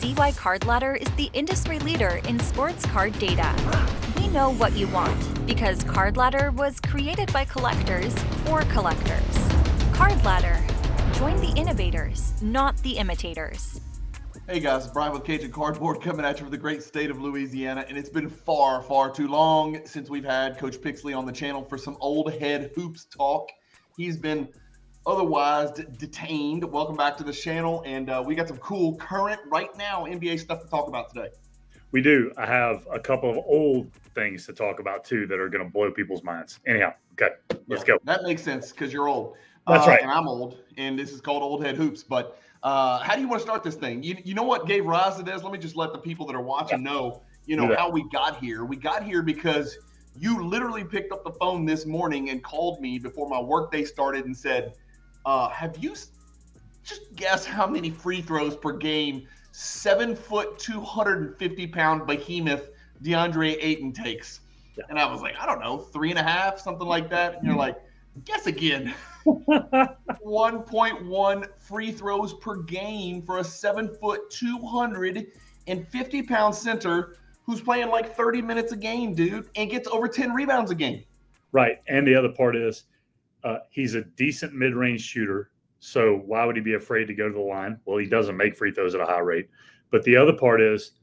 DY Card Ladder is the industry leader in sports card data. We know what you want because Card Ladder was created by collectors for collectors. Card Ladder. Join the innovators, not the imitators. Hey guys, Bryan with Cajun Cardboard coming at you from the great state of Louisiana, and it's been far, far too long since we've had Coach Pixley on the channel for some old head hoops talk. He's been otherwise detained. Welcome back to the channel, and we got some cool current, right now, NBA stuff to talk about today. We do. I have a couple of old things to talk about too that are going to blow people's minds. Anyhow, okay, let's go. That makes sense because you're old. That's right. And I'm old, and this is called Old Head Hoops. But how do you want to start this thing? You know what gave rise to this? Let me just let the people that are watching know, how we got here. We got here because you literally picked up the phone this morning and called me before my workday started and said, have you just guess how many free throws per game 7-foot, 250-pound behemoth DeAndre Ayton takes? Yeah. And I was like, I don't know, 3.5, something like that. And you're like, guess again. 1.1 free throws per game for a 7-foot, 250-pound center who's playing like 30 minutes a game, dude, and gets over 10 rebounds a game. Right. And the other part is he's a decent mid-range shooter. So why would he be afraid to go to the line? Well, he doesn't make free throws at a high rate. But the other part is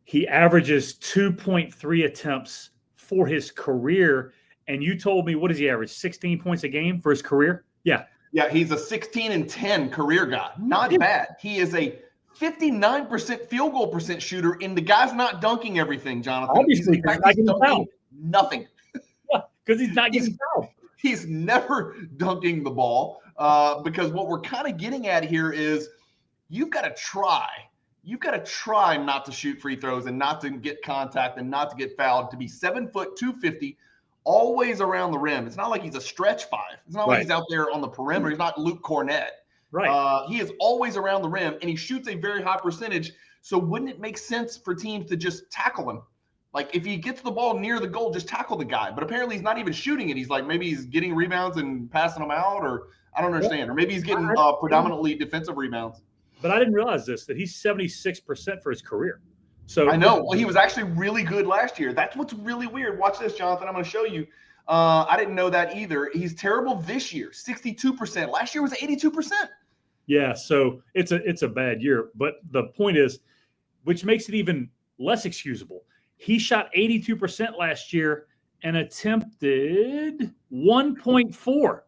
he averages 2.3 attempts for his career. And you told me, what does he average, 16 points a game for his career? Yeah. Yeah, he's a 16-10 career guy. Not bad. He is a 59% field goal percent shooter, and the guy's not dunking everything, Jonathan. Obviously, he's not getting fouled. Nothing. Yeah, because he's not getting fouled. He's never dunking the ball because what we're kind of getting at here is you've got to try. You've got to try not to shoot free throws and not to get contact and not to get fouled to be 7-foot, 250, always around the rim. It's not like he's a stretch five. It's not like he's out there on the perimeter. He's not Luke Cornett. Right. He is always around the rim, and he shoots a very high percentage. So wouldn't it make sense for teams to just tackle him? Like, if he gets the ball near the goal, just tackle the guy. But apparently he's not even shooting it. He's like, maybe he's getting rebounds and passing them out, or I don't understand. Or maybe he's getting predominantly defensive rebounds. But I didn't realize this, that he's 76% for his career. So I know. Well, he was actually really good last year. That's what's really weird. Watch this, Jonathan. I'm going to show you. I didn't know that either. He's terrible this year, 62%. Last year was 82%. Yeah, so it's a bad year. But the point is, which makes it even less excusable, he shot 82% last year and attempted 1.4.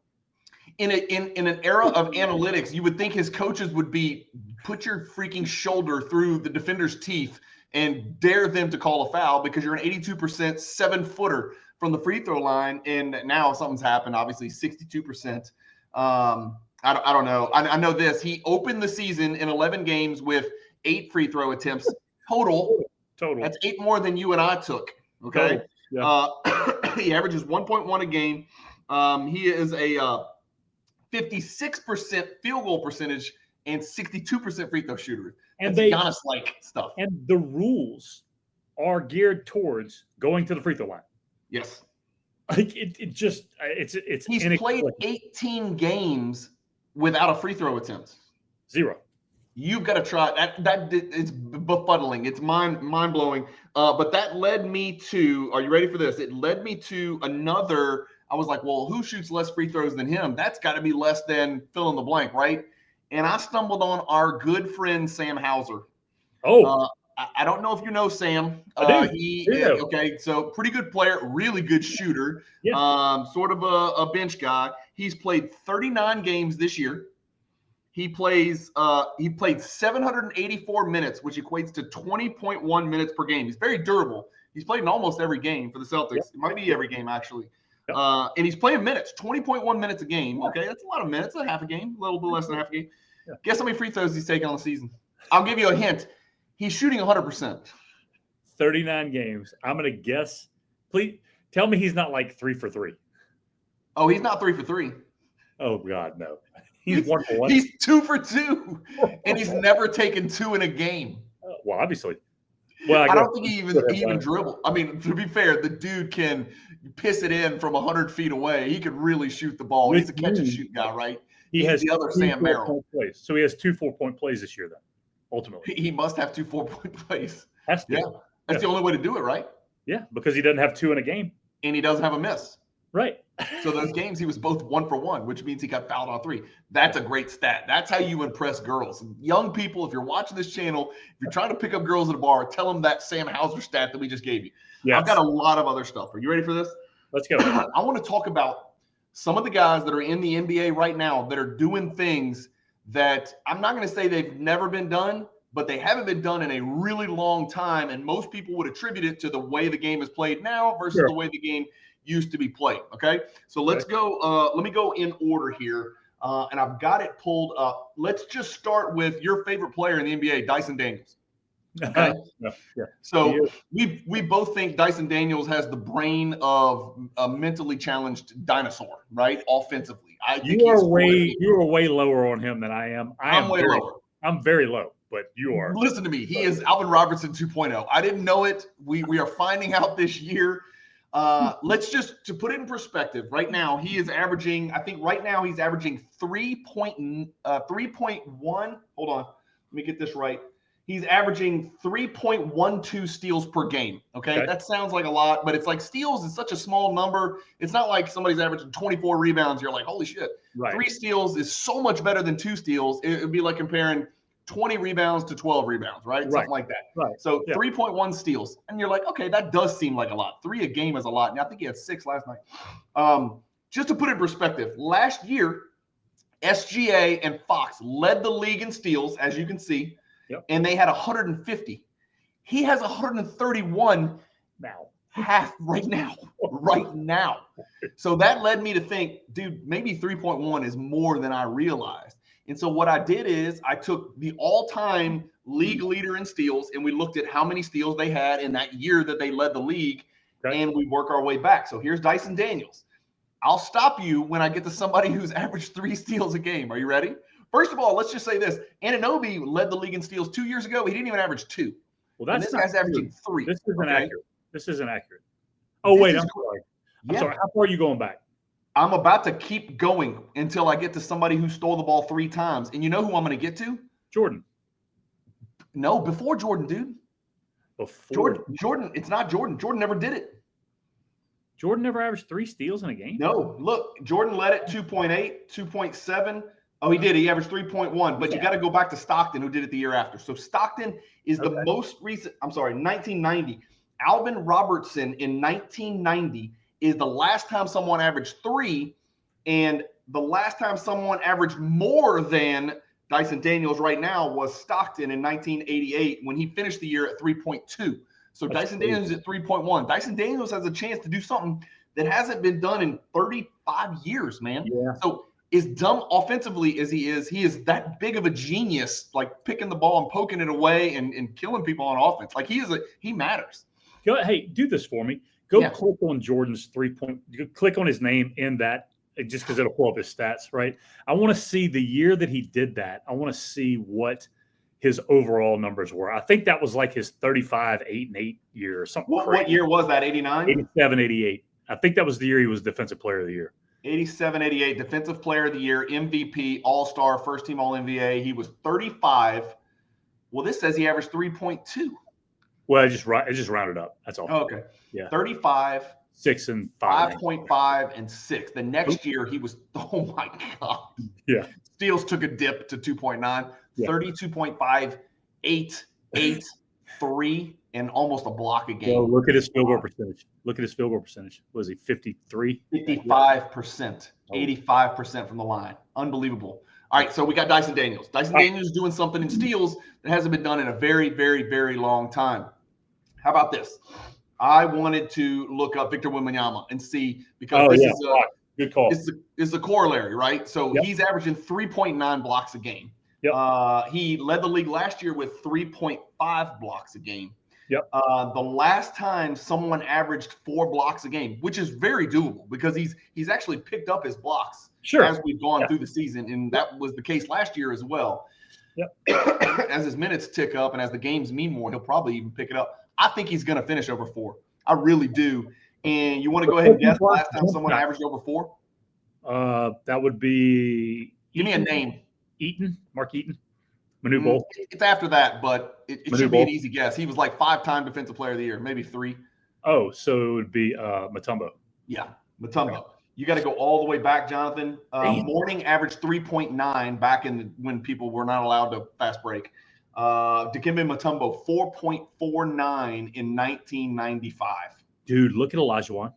In an era of analytics, you would think his coaches would be put your freaking shoulder through the defender's teeth and dare them to call a foul because you're an 82% 7-footer from the free throw line. And now something's happened, obviously 62%. I don't know. I know this. He opened the season in 11 games with 8 free throw attempts total. That's 8 more than you and I took. Okay. Yeah. He averages 1.1 a game. He is a 56% field goal percentage and 62% free throw shooter. And they Giannis-like stuff. And the rules are geared towards going to the free throw line. Yes. Like it's he's played 18 games without a free throw attempt. 0. You've got to try that. It's befuddling. It's mind blowing. But that led me to. Are you ready for this? It led me to another. I was like, well, who shoots less free throws than him? That's got to be less than fill in the blank, right? And I stumbled on our good friend Sam Hauser. Oh. I don't know if you know Sam. I do. Okay, so pretty good player, really good shooter. Yeah. Sort of a bench guy. He's played 39 games this year. He played 784 minutes, which equates to 20.1 minutes per game. He's very durable. He's played in almost every game for the Celtics. Yep. It might be every game, actually. Yep. And he's playing minutes, 20.1 minutes a game. Okay, that's a lot of minutes, a half a game, a little bit less than half a game. Yeah. Guess how many free throws he's taken on the season? I'll give you a hint. He's shooting 100%. 39 games. I'm going to guess. Please tell me he's not like 3 for 3. Oh, he's not 3 for 3. Oh, God, no. He's 1 for 1. He's 2 for 2, and he's never taken 2 in a game. Well, obviously. Well, I don't think he even dribbled. I mean, to be fair, the dude can piss it in from 100 feet away. He could really shoot the ball. He's a catch and shoot guy, right? He has the other Sam Merrill. Plays. So he has 2 4-point plays this year, then. ultimately. He must have 2 4-point plays. Has to. Yeah. That's the only way to do it, right? Yeah, because he doesn't have 2 in a game. And he doesn't have a miss. Right. So those games, he was both 1 for 1, which means he got fouled on 3. That's a great stat. That's how you impress girls. Young people, if you're watching this channel, if you're trying to pick up girls at a bar, tell them that Sam Hauser stat that we just gave you. Yes. I've got a lot of other stuff. Are you ready for this? Let's go. I want to talk about some of the guys that are in the NBA right now that are doing things that I'm not going to say they've never been done, but they haven't been done in a really long time. And most people would attribute it to the way the game is played now versus the way the game used to be played. Okay. So let's go. Let me go in order here. And I've got it pulled up. Let's just start with your favorite player in the NBA, Dyson Daniels. Okay. So we both think Dyson Daniels has the brain of a mentally challenged dinosaur, right? Offensively. I think you are way lower on him than I am. I'm way lower. I'm very low, but you are. Listen to me. He is Alvin Robertson 2.0. I didn't know it. We are finding out this year. Let's just, to put it in perspective, right now he is averaging, I think right now he's averaging 3.1. Hold on. Let me get this right. He's averaging 3.12 steals per game. Okay. That sounds like a lot, but it's like steals is such a small number. It's not like somebody's averaging 24 rebounds. You're like, holy shit. Right. 3 steals is so much better than 2 steals. It would be like comparing 20 rebounds to 12 rebounds, right? Something like that. Right. So 3.1 steals. And you're like, okay, that does seem like a lot. 3 a game is a lot. And I think he had 6 last night. Just to put it in perspective, last year, SGA and Fox led the league in steals, as you can see. And they had 150. He has 131 now. Half right now. So that led me to think, dude, maybe 3.1 is more than I realized. And so what I did is I took the all-time league leader in steals, and we looked at how many steals they had in that year that they led the league, and we work our way back. So here's Dyson Daniels. I'll stop you when I get to somebody who's averaged 3 steals a game. Are you ready? First of all, let's just say this. Anunoby led the league in steals 2 years ago. He didn't even average 2. Well, this guy's averaging 3. This isn't accurate. This isn't accurate. Oh, wait. I'm sorry. I'm sorry. How far are you going back? I'm about to keep going until I get to somebody who stole the ball 3 times. And you know who I'm going to get to? Jordan. No, before Jordan, dude. Jordan. It's not Jordan. Jordan never did it. Jordan never averaged 3 steals in a game? No. Look, Jordan led it 2.8, 2.7. Oh, he did. He averaged 3.1. But you got to go back to Stockton, who did it the year after. So Stockton is the most recent. I'm sorry, 1990. Alvin Robertson in 1990 is the last time someone averaged 3, and the last time someone averaged more than Dyson Daniels right now was Stockton in 1988 when he finished the year at 3.2. So Dyson Daniels is at 3.1. Dyson Daniels has a chance to do something that hasn't been done in 35 years, man. Yeah. So as dumb offensively as he is that big of a genius, like picking the ball and poking it away and killing people on offense. Like he matters. Hey, do this for me. Go click on Jordan's 3-point. Click on his name in that, just because it'll pull up his stats, right? I want to see the year that he did that. I want to see what his overall numbers were. I think that was like his 35, 8-8 year or something. What year was that? 89? 87, 88. I think that was the year he was Defensive Player of the Year. 87, 88, Defensive Player of the Year, MVP, All-Star, First Team All-NBA. He was 35. Well, this says he averaged 3.2. Well, it just rounded up. That's all. Oh, okay. Yeah. 35, 6 and 5. 5.5 and 6. The next year he was, oh my God. Yeah. Steals took a dip to 2.9, 32.5, 8, 8, 3, and almost a block a game. Well, look at his field goal percentage. Was he 53? 55%, 85% from the line. Unbelievable. All right, so we got Dyson Daniels. Dyson Daniels is doing something in steals that hasn't been done in a very, very, very long time. How about this? I wanted to look up Victor Wembanyama and see, because this is good call. It's the corollary, right? So he's averaging 3.9 blocks a game. Yep. He led the league last year with 3.5 blocks a game. Yep. The last time someone averaged 4 blocks a game, which is very doable because he's actually picked up his blocks as we've gone through the season, and that was the case last year as well. Yep. As his minutes tick up and as the games mean more, he'll probably even pick it up. I think he's going to finish over 4. I really do. And you want to go ahead and guess the last time someone averaged over 4? That would be. Give me a name. Mark Eaton. Manu Bowl? It's after that, but it should be an easy guess. He was like 5-time Defensive Player of the Year, maybe 3. Oh, so it would be Mutombo. Yeah, Mutombo. Okay. You got to go all the way back, Jonathan. Morning averaged 3.9 back when people were not allowed to fast break. Dikembe Mutombo, 4.49 in 1995. Dude, look at Olajuwon.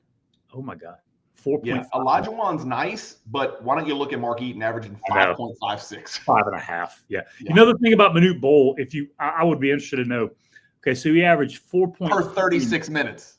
Oh, my God. 4.5. Yeah, Olajuwon's nice, but why don't you look at Mark Eaton averaging 5.56? 5.5. Yeah. You know the thing about Manute Bol, I would be interested to know. Okay, so he averaged 4 per 36 minutes.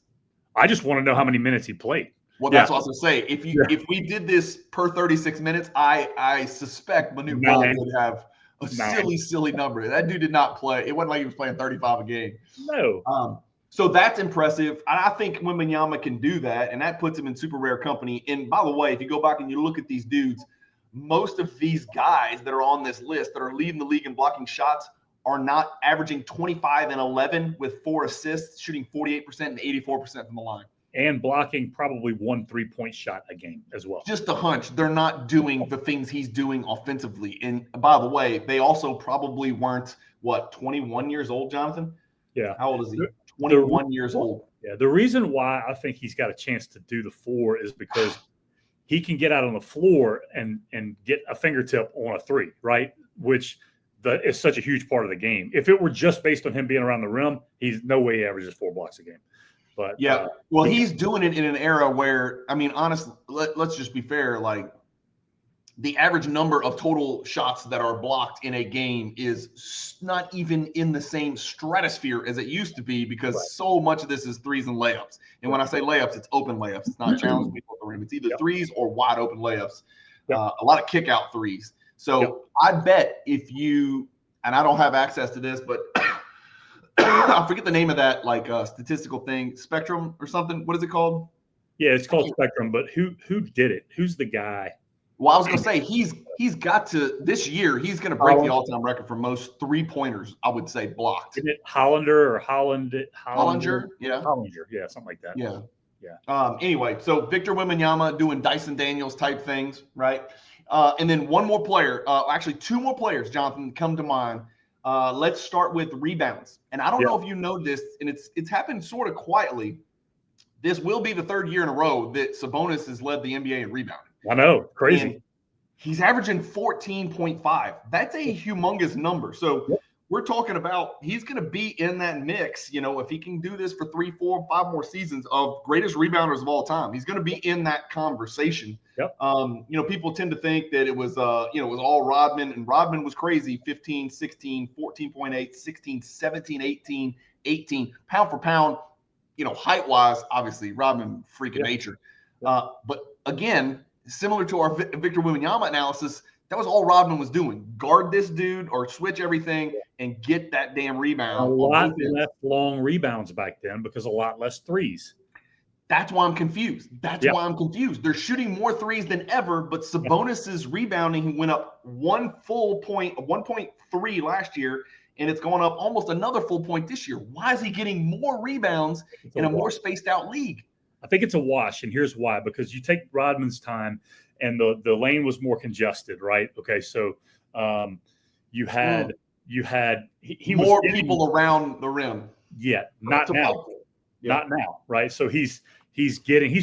I just want to know how many minutes he played. Well, that's what I was going to say. If we did this per 36 minutes, I suspect Manute Bol would have a silly number. That dude did not play. It wasn't like he was playing 35 a game. No. So that's impressive. I think Wembanyama can do that, and that puts him in super rare company. And by the way, if you go back and you look at these dudes, most of these guys that are on this list that are leading the league in blocking shots are not averaging 25 and 11 with 4 assists, shooting 48% and 84% from the line. And blocking probably 1 3-point shot a game as well. Just a hunch. They're not doing the things he's doing offensively. And by the way, they also probably weren't, 21 years old, Jonathan? Yeah. How old is he? 21 years old. Yeah. The reason why I think he's got a chance to do the 4 is because he can get out on the floor and get a fingertip on a 3, right? Which is such a huge part of the game. If it were just based on him being around the rim, he's no way he averages 4 blocks a game. But yeah, he's doing it in an era where, I mean, honestly, let's just be fair. Like, the average number of total shots that are blocked in a game is not even in the same stratosphere as it used to be, because so much of this is threes and layups. And when I say layups, it's open layups. It's not challenging people at the rim. It's either threes or wide open layups. A lot of kick out threes. So I bet if you, and I don't have access to this, but I forget the name of that statistical thing, Spectrum or something. What is it called? Yeah, it's called Spectrum. But who did it? Who's the guy? Well, I was going to say he's got to, this year he's going to break the all-time record for most 3-pointers. I would say blocked. Isn't it Hollander or Hollinger? Yeah, Hollinger. Yeah, something like that. Yeah. Anyway, so Victor Wembanyama doing Dyson Daniels type things, right? And then one more player, actually 2 more players, Jonathan, come to mind. Let's start with rebounds. And I don't know if you know this, and it's happened sort of quietly. This will be the 3rd year in a row that Sabonis has led the NBA in rebounding. I know, crazy. And he's averaging 14.5. That's a humongous number. So we're talking about he's going to be in that mix, if he can do this for 3, 4, 5 more seasons of greatest rebounders of all time. He's going to be in that conversation. People tend to think that it was it was all Rodman, and Rodman was crazy. 15, 16, 14.8, 16, 17, 18, 18 pound for pound, height wise, obviously Rodman freak of nature. But again, similar to our Victor Wembanyama analysis, that was all Rodman was doing. Guard this dude or switch everything and get that damn rebound. A lot less long rebounds back then because a lot less threes. That's why I'm confused. They're shooting more threes than ever, but Sabonis's rebounding went up 1.3 last year, and it's going up almost another full point this year. Why is he getting more rebounds in a more spaced out league? I think it's a wash, and here's why. Because you take Rodman's time, and the lane was more congested, right? Okay, so you had he more was people around the rim. Yeah, not now, not now, right? So he's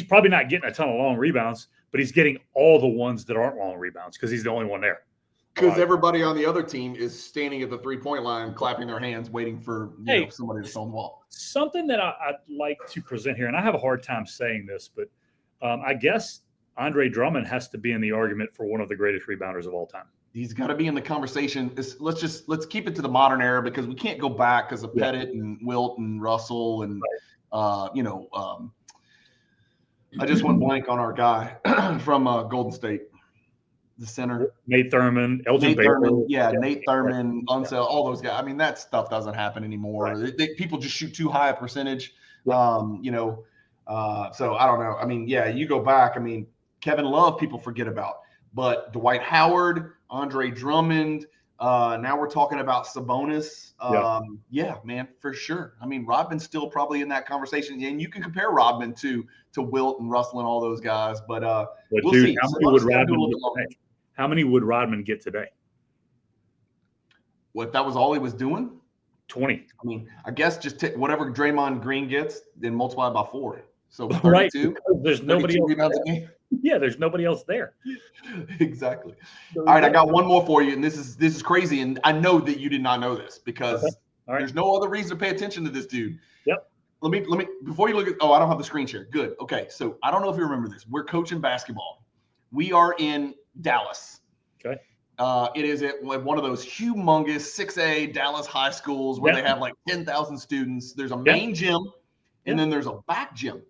probably not getting a ton of long rebounds, but he's getting all the ones that aren't long rebounds because he's the only one there. Because everybody on the other team is standing at the 3-point line, clapping their hands, waiting for somebody to stone the wall. Something that I'd like to present here, and I have a hard time saying this, but I guess Andre Drummond has to be in the argument for one of the greatest rebounders of all time. He's got to be in the conversation. Let's keep it to the modern era because we can't go back because of Pettit and Wilt and Russell and I just went blank on our guy from Golden State. The center, Nate Thurman, Elgin Baylor. Nate Thurman, Unseld, all those guys. I mean, that stuff doesn't happen anymore. People just shoot too high a percentage. So I don't know. I mean, you go back. I mean, Kevin Love, people forget about, but Dwight Howard, Andre Drummond. Now we're talking about Sabonis. Man, for sure. I mean, Rodman's still probably in that conversation, and you can compare Rodman to Wilt and Russell and all those guys. But we'll see. How many would Rodman get today? What, that was all he was doing? 20. I mean, I guess just take whatever Draymond Green gets, then multiply by 4. So Right. 32. There's nobody else rebounds there. a game. Yeah, there's nobody else there. Exactly. All right, I got one more for you, and this is crazy, and I know that you did not know this because there's no other reason to pay attention to this dude. Yep. Let me before you look at. Oh, I don't have the screen share. Good. Okay, so I don't know if you remember this. We're coaching basketball. We are in Dallas. Okay. It is at one of those humongous 6A Dallas high schools where they have like 10,000 students. There's a main gym, and then there's a back gym.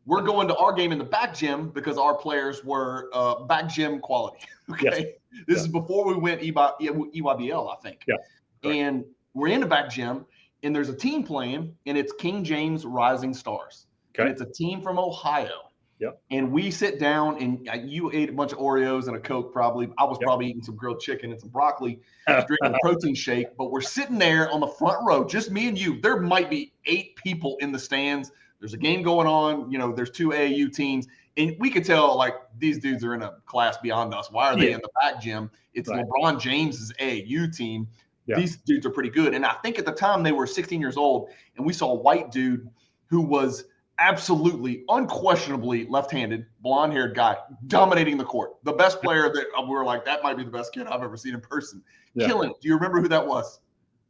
We're going to our game in the back gym because our players were back gym quality. Okay. This is before we went EYBL, I think. Yeah. Correct. And we're in the back gym, and there's a team playing, and it's King James Rising Stars. Okay. And it's a team from Ohio. Yep. And we sit down, and you ate a bunch of Oreos and a Coke probably. I was probably eating some grilled chicken and some broccoli, drinking a protein shake. But we're sitting there on the front row, just me and you. There might be 8 people in the stands. There's a game going on. You know, there's 2 AAU teams. And we could tell, like, these dudes are in a class beyond us. Why are they in the back gym? It's LeBron James's AAU team. Yeah. These dudes are pretty good. And I think at the time they were 16 years old, and we saw a white dude who was absolutely, unquestionably left-handed, blonde-haired guy dominating the court. The best player that we were like, that might be the best kid I've ever seen in person. Yeah. Killing it. Do you remember who that was?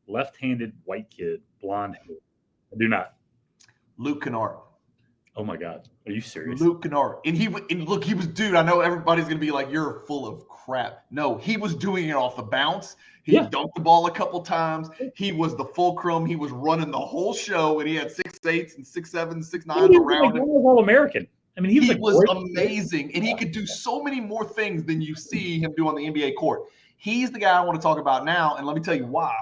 Left-handed white kid, blonde-haired. I do not. Luke Kennard. Oh my God. Are you serious? Luke Kennard. And look, he was, dude, I know everybody's going to be like, you're full of crap. No, he was doing it off the bounce. He dunked the ball a couple times. He was the fulcrum. He was running the whole show, and he had 6'8" and 6'7", 6'9" around him. He was All-American. I mean, he was amazing, and he could do so many more things than you see him do on the NBA court. He's the guy I want to talk about now, and let me tell you why.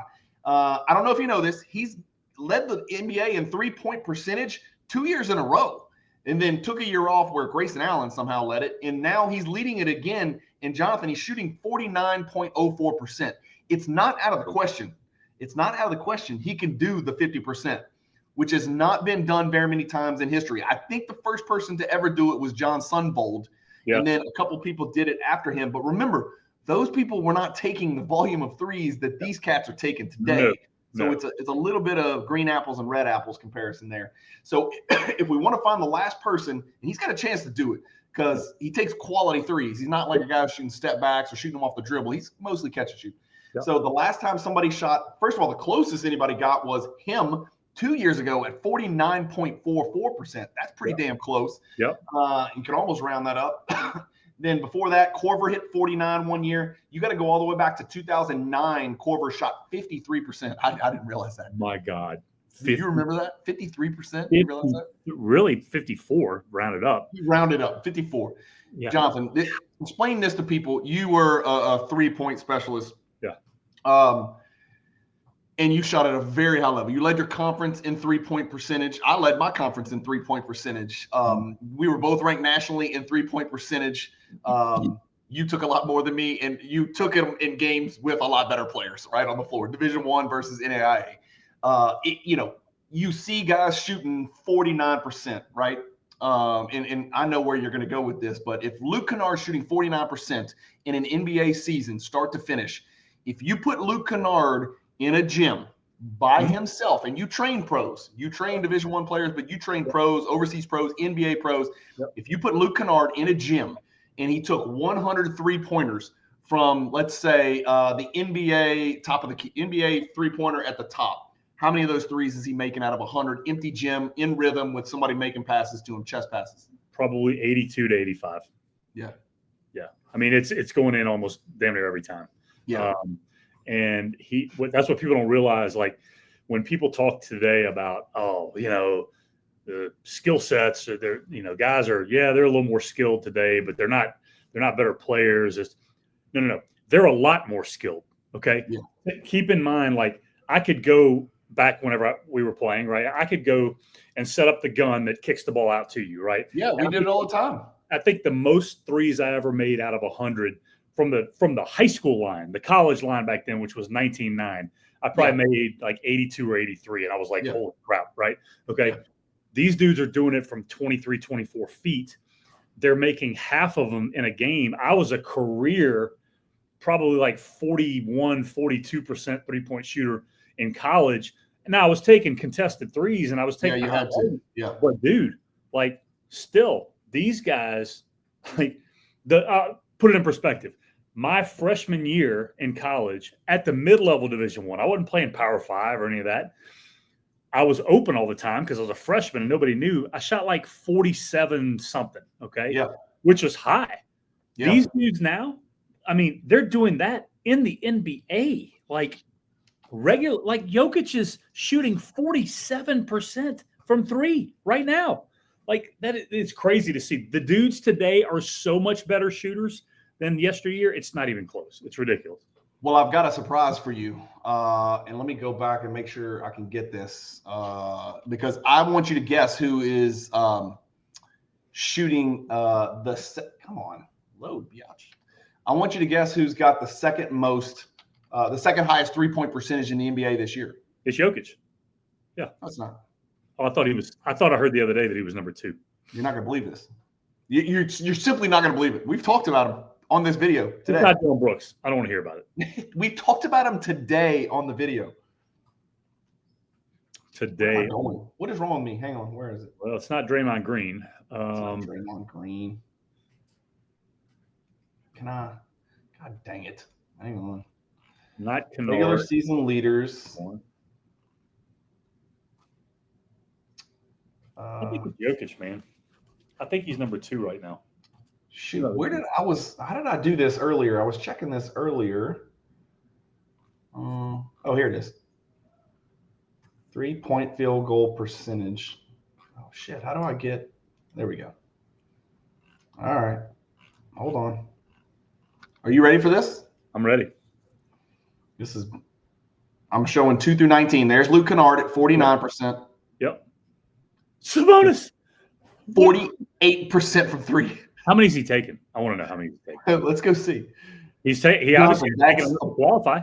I don't know if you know this. He's led the NBA in three-point percentage 2 years in a row, and then took a year off where Grayson Allen somehow led it, and now he's leading it again. And Jonathan, he's shooting 49.04%. It's not out of the question. It's not out of the question. He can do the 50%, which has not been done very many times in history. I think the first person to ever do it was John Sunvold, and then a couple people did it after him. But remember, those people were not taking the volume of threes that these cats are taking today. So it's a little bit of green apples and red apples comparison there. So if we want to find the last person, and he's got a chance to do it because he takes quality threes. He's not like a guy shooting step backs or shooting them off the dribble. He's mostly catch and shoot. Yep. So the last time somebody shot, first of all, the closest anybody got was him 2 years ago at 49.44%. That's pretty damn close. Yep. You can almost round that up. Then before that, Corver hit 49 one year. You got to go all the way back to 2009. Corver shot 53%. I didn't realize that. My God. Do you remember that? 53%? You realize that? Really, 54, rounded up. You rounded up, 54. Yeah. Jonathan, explain this to people. You were a three-point specialist. Yeah. And you shot at a very high level. You led your conference in three-point percentage. I led my conference in three-point percentage. We were both ranked nationally in three-point percentage. You took a lot more than me, and you took it in games with a lot better players, right, on the floor. Division I versus NAIA. You see guys shooting 49%, right? And I know where you're going to go with this, but if Luke Kennard's shooting 49% in an NBA season, start to finish, if you put Luke Kennard in a gym by himself, and you train pros, you train Division I players, but you train pros, overseas pros, NBA pros. Yep. If you put Luke Kennard in a gym and he took 100 3-pointers from, let's say, the NBA top of the NBA 3-pointer at the top, how many of those threes is he making out of 100? Empty gym, in rhythm, with somebody making passes to him, chest passes? Probably 82 to 85. Yeah. Yeah. I mean, it's going in almost damn near every time. Yeah. And that's what people don't realize. Like, when people talk today about, the skill sets, they're, guys are, they're a little more skilled today, but they're not better players. No. They're a lot more skilled. Okay. Yeah. Keep in mind, like, I could go back whenever we were playing, right? I could go and set up the gun that kicks the ball out to you, right? Yeah, we did it all the time. I think the most threes I ever made out of 100 from the high school line, the college line back then, which was 19.9, I probably made like 82 or 83, and I was like, holy crap, right? Okay. Yeah. These dudes are doing it from 23, 24 feet. They're making half of them in a game. I was a career probably like 41, 42% 3-point shooter in college. And I was taking contested threes and I was taking. Yeah, you had to. Yeah. But dude, like still these guys, like put it in perspective. My freshman year in college at the mid-level Division I wasn't playing Power 5 or any of that. I was open all the time because I was a freshman and nobody knew. I shot like 47 something, okay? Yeah. Which was high. Yeah. These dudes now, I mean, they're doing that in the NBA. Like Jokic is shooting 47% from three right now. Like that, it's crazy to see. The dudes today are so much better shooters than yesteryear. It's not even close. It's ridiculous. Well, I've got a surprise for you. And let me go back and make sure I can get this because I want you to guess who is shooting come on, load, biatch. I want you to guess who's got the second highest 3-point percentage in the NBA this year. It's Jokic. Yeah. No, it's not. Oh, I thought I heard the other day that he was number 2. You're not going to believe this. You're simply not going to believe it. We've talked about him on this video today. It's not Dylan Brooks. I don't want to hear about it. We talked about him today on the video. Today. What is wrong with me? Hang on. Where is it? Well, it's not Draymond Green. It's not Draymond Green. God dang it. Hang on. Not Kennard. Regular season leaders. I think it's Jokic, man. I think he's number 2 right now. Shoot, how did I do this earlier? I was checking this earlier. Oh, here it is. 3-point field goal percentage. Oh, shit. How do I get – there we go. All right. Hold on. Are you ready for this? I'm ready. I'm showing 2 through 19. There's Luke Kennard at 49%. Yep. Sabonis. 48% from 3. How many is he taking? I want to know how many he's taking. Let's go see. He obviously taking to qualify.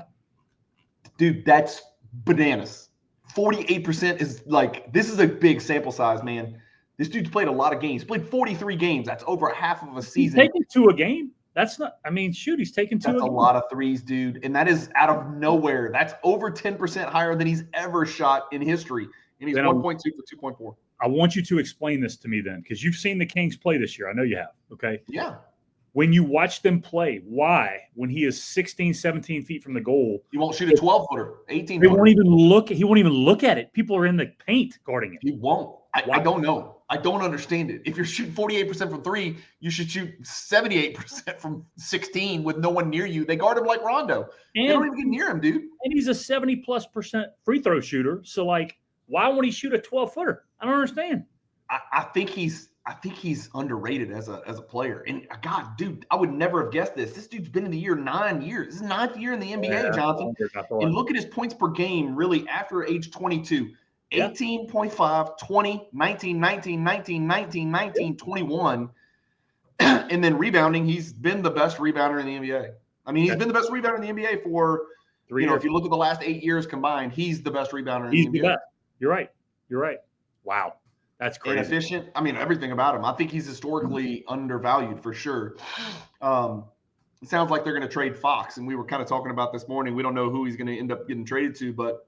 Dude, that's bananas. 48% is like, this is a big sample size, man. This dude's played a lot of games. Played 43 games. That's over half of a season. He's taking 2 a game. That's not, I mean, shoot, he's taking 2 That's a game. A lot of threes, dude. And that is out of nowhere. That's over 10% higher than he's ever shot in history. And he's 1.2 for 2.4. I want you to explain this to me then, because you've seen the Kings play this year. I know you have. Okay. Yeah. When you watch them play, why, when he is 16, 17 feet from the goal, he won't shoot a 12-footer, 18-footer. He won't even look at it. People are in the paint guarding it. He won't. I don't know. I don't understand it. If you're shooting 48% from 3, you should shoot 78% from 16 with no one near you. They guard him like Rondo. They don't even get near him, dude. And he's a 70+% free throw shooter. So, like, why won't he shoot a 12-footer? I don't understand. I think he's underrated as a player. And God, dude, I would never have guessed this. This dude's been in the year 9 years. This is 9th year in the NBA, Jonathan. And look at his points per game really after age 22. 18.5, 20, 19, 19, 19, 19, 19, 21. And then rebounding, he's been the best rebounder in the NBA. I mean, he's been the best rebounder in the NBA for 3 years. If you look at the last 8 years combined, he's the best rebounder in the NBA. The best. You're right. Wow. That's crazy. And efficient. I mean, everything about him. I think he's historically undervalued for sure. It sounds like they're going to trade Fox, and we were kind of talking about this morning. We don't know who he's going to end up getting traded to, but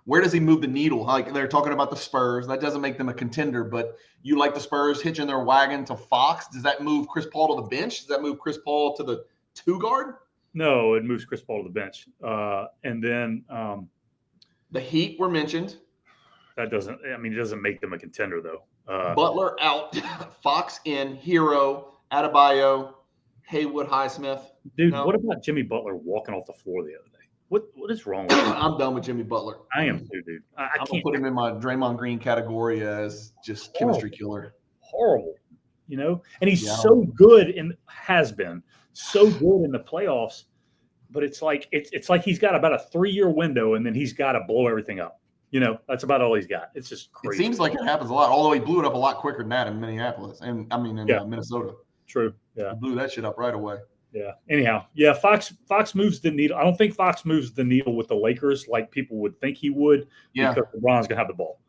where does he move the needle? Like they're talking about the Spurs. That doesn't make them a contender, but you like the Spurs hitching their wagon to Fox. Does that move Chris Paul to the bench? Does that move Chris Paul to the 2 guard? No, it moves Chris Paul to the bench. And then the Heat were mentioned. That doesn't make them a contender though. Butler out, Fox in, Hero, Adebayo, Haywood, Highsmith. Dude, What about Jimmy Butler walking off the floor the other day? What is wrong with him? I'm done with Jimmy Butler. I am too, dude. I'm going to put him in my Draymond Green category as just chemistry killer. Horrible, And he's so good has been so good in the playoffs, but it's like he's got about a 3-year window and then he's got to blow everything up. That's about all he's got. It's just crazy. It seems like it happens a lot, although he blew it up a lot quicker than that in Minneapolis. And Minnesota. True. Yeah. He blew that shit up right away. Yeah. Anyhow, Fox moves the needle. I don't think Fox moves the needle with the Lakers like people would think he would because LeBron's going to have the ball.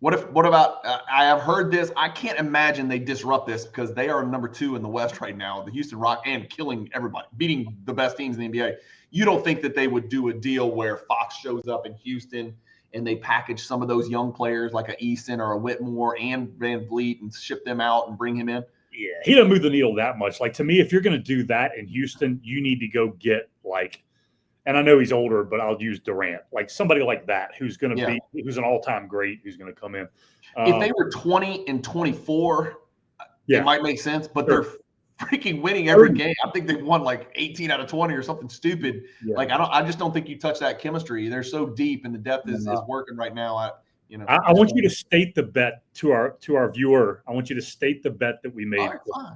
What about? I have heard this. I can't imagine they disrupt this because they are number 2 in the West right now, the Houston Rock, and killing everybody, beating the best teams in the NBA. You don't think that they would do a deal where Fox shows up in Houston and they package some of those young players like a Eason or a Whitmore and Van Vliet and ship them out and bring him in? Yeah, he doesn't move the needle that much. Like, to me, if you're going to do that in Houston, you need to go get like, and I know he's older, but I'll use Durant, like somebody like that who's going to be, who's an all-time great, who's going to come in. If they were 20 and 24, it might make sense, but they're freaking winning every game. I think they've won like 18 out of 20 or something stupid. Yeah. Like, I just don't think you touch that chemistry. They're so deep and the depth is working right now. I want you to state the bet to our viewer. I want you to state the bet that we made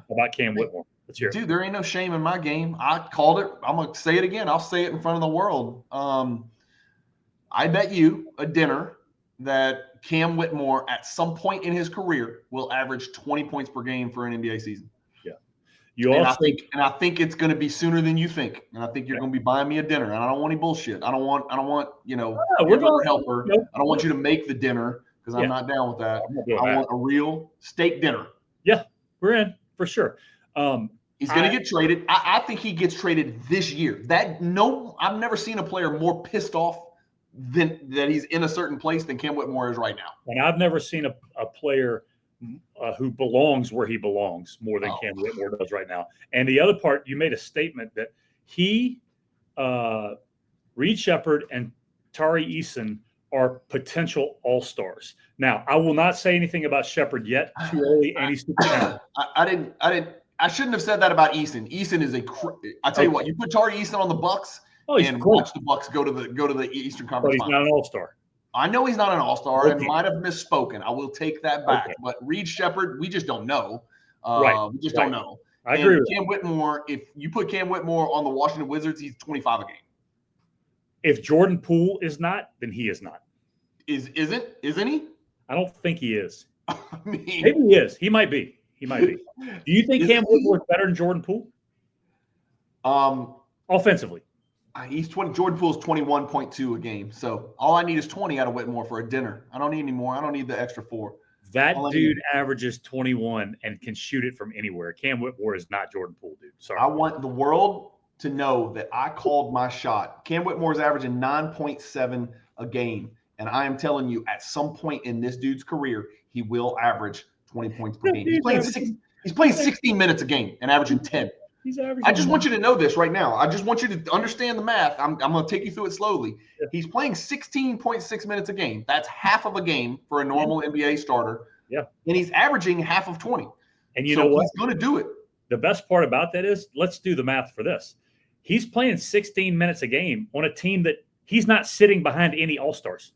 about Cam Whitmore. Let's hear it. Dude, there ain't no shame in my game. I called it. I'm going to say it again. I'll say it in front of the world. I bet you a dinner that Cam Whitmore at some point in his career will average 20 points per game for an NBA season. Yeah. I think it's going to be sooner than you think. And I think you're going to be buying me a dinner. And I don't want any bullshit. I don't want, we're going to help her. I don't want you to make the dinner because I'm not down with that. I want a real steak dinner. Yeah, we're in for sure. He's going to get traded. I think he gets traded this year. I've never seen a player more pissed off than that he's in a certain place than Cam Whitmore is right now. And I've never seen a player who belongs where he belongs more than Cam Whitmore does right now. And the other part, you made a statement that he, Reed Sheppard, and Tari Eason are potential all-stars. Now, I will not say anything about Sheppard yet. Too early, and he's super talented. I shouldn't have said that about Eason. Eason is I tell you what, you put Tari Eason on the Bucks and watch the Bucks go to the Eastern Conference. But he's not an all-star. I know he's not an all-star and might have misspoken. I will take that back. Okay. But Reed Sheppard, we just don't know. We just don't know. I agree with Cam Whitmore, if you put Cam Whitmore on the Washington Wizards, he's 25 a game. If Jordan Poole is not, then he is not. Isn't he? I don't think he is. I mean, maybe he is. He might be. Do you think Cam Whitmore is better than Jordan Poole? Offensively. Jordan Poole's 21.2 a game. So all I need is 20 out of Whitmore for a dinner. I don't need any more. I don't need the extra 4. That dude averages 21 and can shoot it from anywhere. Cam Whitmore is not Jordan Poole, dude. Sorry. I want the world to know that I called my shot. Cam Whitmore is averaging 9.7 a game. And I am telling you, at some point in this dude's career, he will average 20 points per game. He's playing 16 minutes a game and averaging 10. I just want you to know this right now. I just want you to understand the math. I'm going to take you through it slowly. Yeah. He's playing 16.6 minutes a game. That's half of a game for a normal NBA starter. Yeah. And he's averaging half of 20. And you know what? He's going to do it. The best part about that is, let's do the math for this. He's playing 16 minutes a game on a team that he's not sitting behind any all-stars.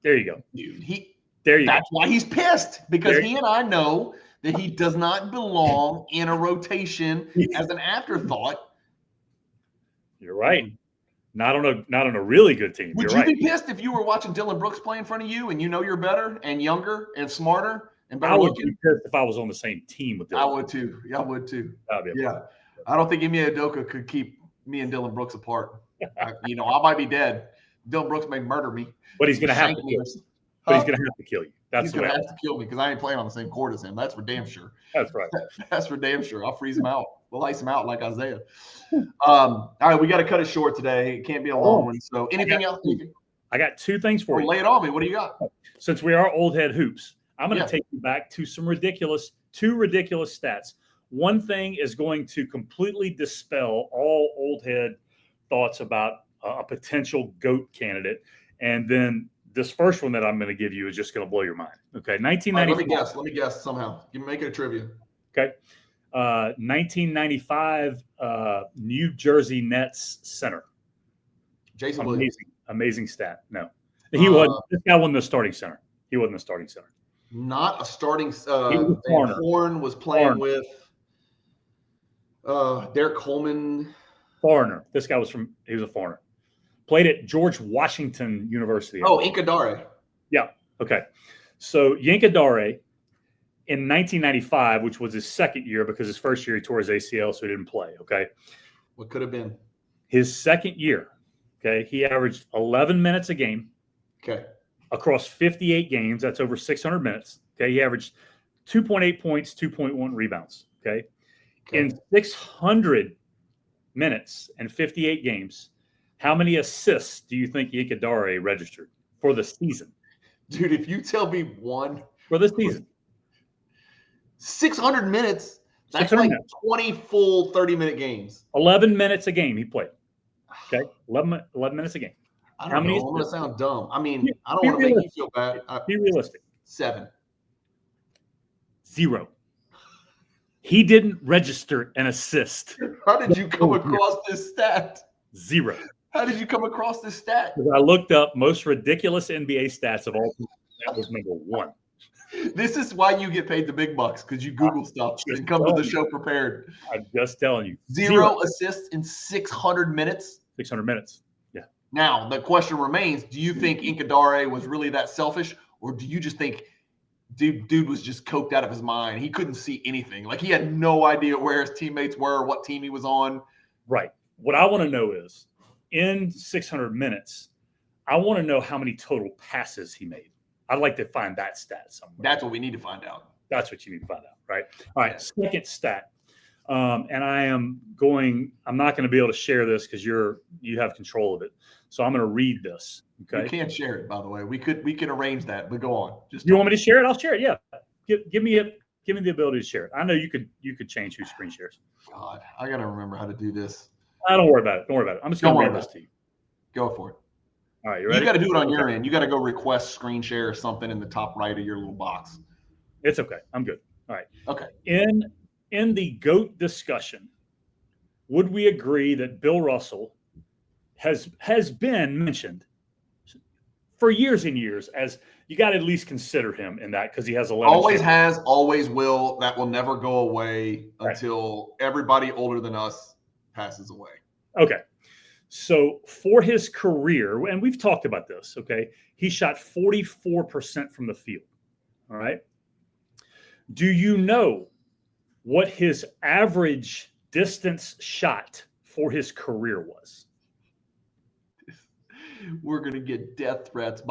There you go. Dude, that's why he's pissed, because he and I know that he does not belong in a rotation as an afterthought. You're right. Not on a really good team. Would you be pissed if you were watching Dylan Brooks play in front of you and you know you're better and younger and smarter and better looking? I would be pissed if I was on the same team with Dylan. I would too. Yeah, I would too. Yeah. I don't think Ime Udoka could keep me and Dylan Brooks apart. I might be dead. Dylan Brooks may murder me. But he's going to have to kill you. But he's going to have to kill you. He's going to have to kill me because I ain't playing on the same court as him. That's for damn sure. That's right. That's for damn sure. I'll freeze him out. We'll ice him out like Isaiah. All right, we got to cut it short today. It can't be a long one. So anything else? I got 2 things for you. Lay it on me. What do you got? Since we are old head hoops, I'm going to take you back to two ridiculous stats. One thing is going to completely dispel all old head thoughts about a potential GOAT candidate. And then this first one that I'm going to give you is just going to blow your mind. Okay, 1995. Let me guess somehow. You make it a trivia. Okay, 1995 New Jersey Nets center. Jason Williams. Amazing stat. No, he wasn't. This guy wasn't the starting center. He wasn't the starting center. Not a starting. Horn was playing with Derek Coleman. Foreigner. This guy was he was a foreigner. Played at George Washington University. Oh, Inkadare. Yeah. Okay. So Inkadare in 1995, which was his second year, because his first year he tore his ACL, so he didn't play. Okay. What could have been? His second year, okay, he averaged 11 minutes a game. Okay. across 58 games. That's over 600 minutes. Okay. He averaged 2.8 points, 2.1 rebounds. Okay. In 600 minutes and 58 games, how many assists do you think Iguodala registered for the season? Dude, if you tell me one For the season, 600 minutes, that's 600 like minutes. 20 full 30-minute games. 11 minutes a game he played. Okay, 11 minutes a game. I How don't many know. I'm going to sound dumb. I mean, I don't Be want to make you realistic. feel bad. Be realistic. 7. 0. He didn't register an assist. How did you come across this stat? 0. How did you come across this stat? Because I looked up most ridiculous NBA stats of all time. That was number 1. This is why you get paid the big bucks, because you Google stuff and come to the show prepared. I'm just telling you. 0 assists in 600 minutes. 600 minutes. Yeah. Now, the question remains, do you think Iguodala was really that selfish, or do you just think dude was just coked out of his mind? He couldn't see anything. Like, he had no idea where his teammates were, what team he was on. Right. What I want to know is, in 600 minutes, I want to know how many total passes he made. I'd like to find that stat somewhere. That's what we need to find out. That's what you need to find out, right? All right, second stat. And I'm not going to be able to share this because you have control of it. So I'm going to read this. Okay. You can't share it, by the way. We can arrange that, but go on. You want me to share it? I'll share it. Yeah. Give me the ability to share it. I know you could change who screen shares. God, I gotta remember how to do this. Don't worry about it. I'm just going to read this to you. Go for it. All right, you ready? You got to do it on your end. You got to go request screen share or something in the top right of your little box. It's okay. I'm good. All right. Okay. In the GOAT discussion, would we agree that Bill Russell has been mentioned for years and years as you got to at least consider him in that because he has 11. Always has, always will. That will never go away until everybody older than us passes away. Okay. So for his career, and we've talked about this, okay, he shot 44% from the field. All right. Do you know what his average distance shot for his career was? We're going to get death threats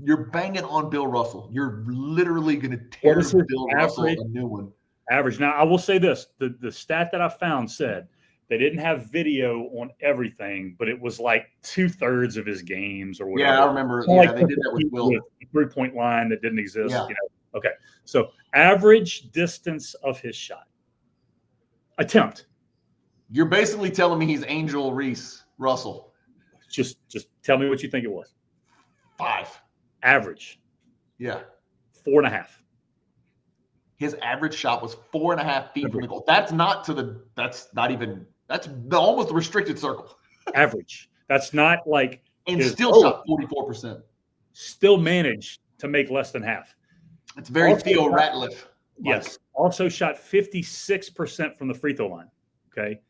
you're banging on Bill Russell. You're literally going to tear Bill Russell a new one. Average. Now, I will say this. The stat that I found said they didn't have video on everything, but it was like 2/3 of his games or whatever. Yeah, I remember. Yeah, they did that with Will. Three-point line that didn't exist. Yeah. Okay. So average distance of his shot. Attempt. You're basically telling me he's Angel Reese Russell. Just tell me what you think it was. 5. Average. Yeah. 4.5. His average shot was 4.5 feet from the goal. That's not almost the restricted circle. Average. That's not like. And still shot 44%. Still managed to make less than half. It's very also Theo Ratliff. Yes. Also shot 56% from the free throw line. Okay.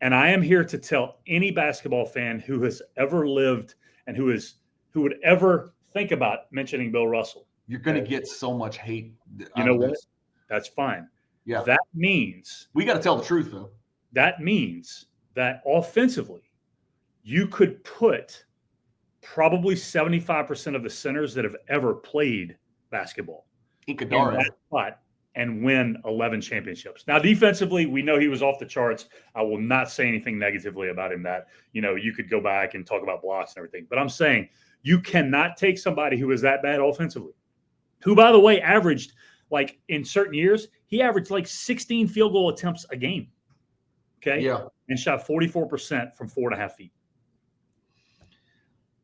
And I am here to tell any basketball fan who has ever lived and who would ever think about mentioning Bill Russell. You're going to get so much hate. You know what? That's fine. Yeah. That means we got to tell the truth, though. That means that offensively, you could put probably 75% of the centers that have ever played basketball in that spot and win 11 championships. Now, defensively, we know he was off the charts. I will not say anything negatively about him that, you could go back and talk about blocks and everything. But I'm saying you cannot take somebody who is that bad offensively, who, by the way, averaged, like in certain years, he averaged like 16 field goal attempts a game. Okay. Yeah. And shot 44% from 4.5 feet.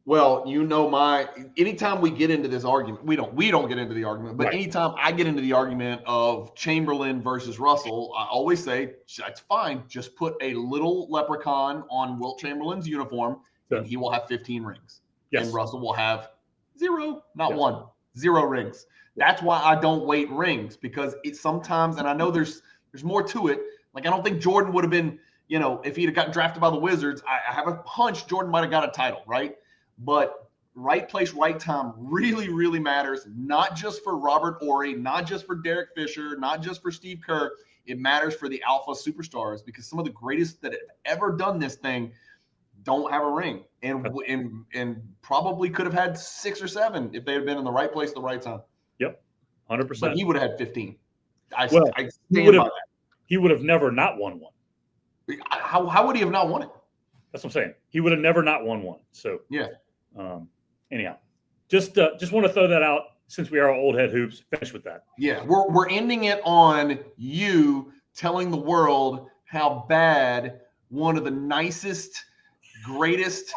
Well, anytime we get into this argument, we don't get into the argument, but anytime I get into the argument of Chamberlain versus Russell, I always say, that's fine. Just put a little leprechaun on Wilt Chamberlain's uniform and he will have 15 rings. Yes. And Russell will have 0, not 1, 0 rings. That's why I don't weight rings, because it's sometimes, and I know there's more to it. Like, I don't think Jordan would have been, if he'd have gotten drafted by the Wizards, I have a hunch Jordan might have got a title, right? But right place, right time really, really matters, not just for Robert Horry, not just for Derek Fisher, not just for Steve Kerr. It matters for the alpha superstars, because some of the greatest that have ever done this thing don't have a ring, and probably could have had 6 or 7 if they had been in the right place at the right time. Yep, 100%. But he would have had 15. I Well, stand by that. He would have never not won one. How would he have not won it? That's what I'm saying. He would have never not won one. So yeah. Anyhow, just want to throw that out since we are old head hoops. Finish with that. Yeah, we're ending it on you telling the world how bad one of the nicest, greatest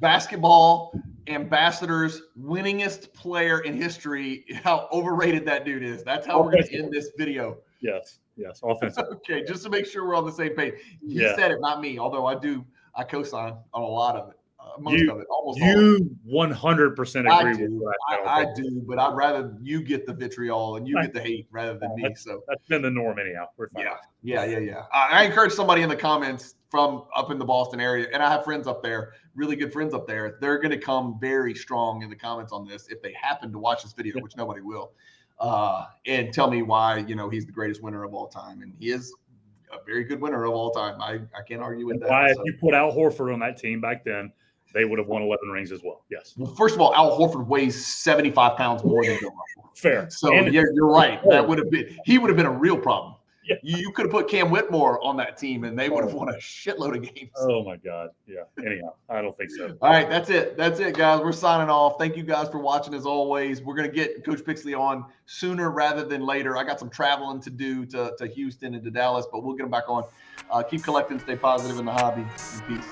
basketball ambassadors, winningest player in history, how overrated that dude is. That's how we're going to end this video. Yes, offensive. Okay, just to make sure we're on the same page. He said it, not me, although I co-sign on a lot of it. Most of it, almost all of it. You 100% agree with that. I do, but I'd rather you get the vitriol and you get the hate rather than me. So that's been the norm anyhow. We're fine. Yeah. I encourage somebody in the comments from up in the Boston area, and I have friends up there, really good friends up there. They're going to come very strong in the comments on this if they happen to watch this video, which nobody will, and tell me why he's the greatest winner of all time, and he is a very good winner of all time. I can't argue with that. Why, if you put Al Horford on that team back then, they would have won 11 rings as well. Yes. Well, first of all, Al Horford weighs 75 pounds more than Bill Russell. Fair. So you're right. He would have been a real problem. Yeah. You could have put Cam Whitmore on that team, and they would have won a shitload of games. Oh my God. Yeah. Anyhow, I don't think so. All right, that's it, guys. We're signing off. Thank you guys for watching. As always, we're gonna get Coach Pixley on sooner rather than later. I got some traveling to do to Houston and to Dallas, but we'll get him back on. Keep collecting, stay positive in the hobby, and peace.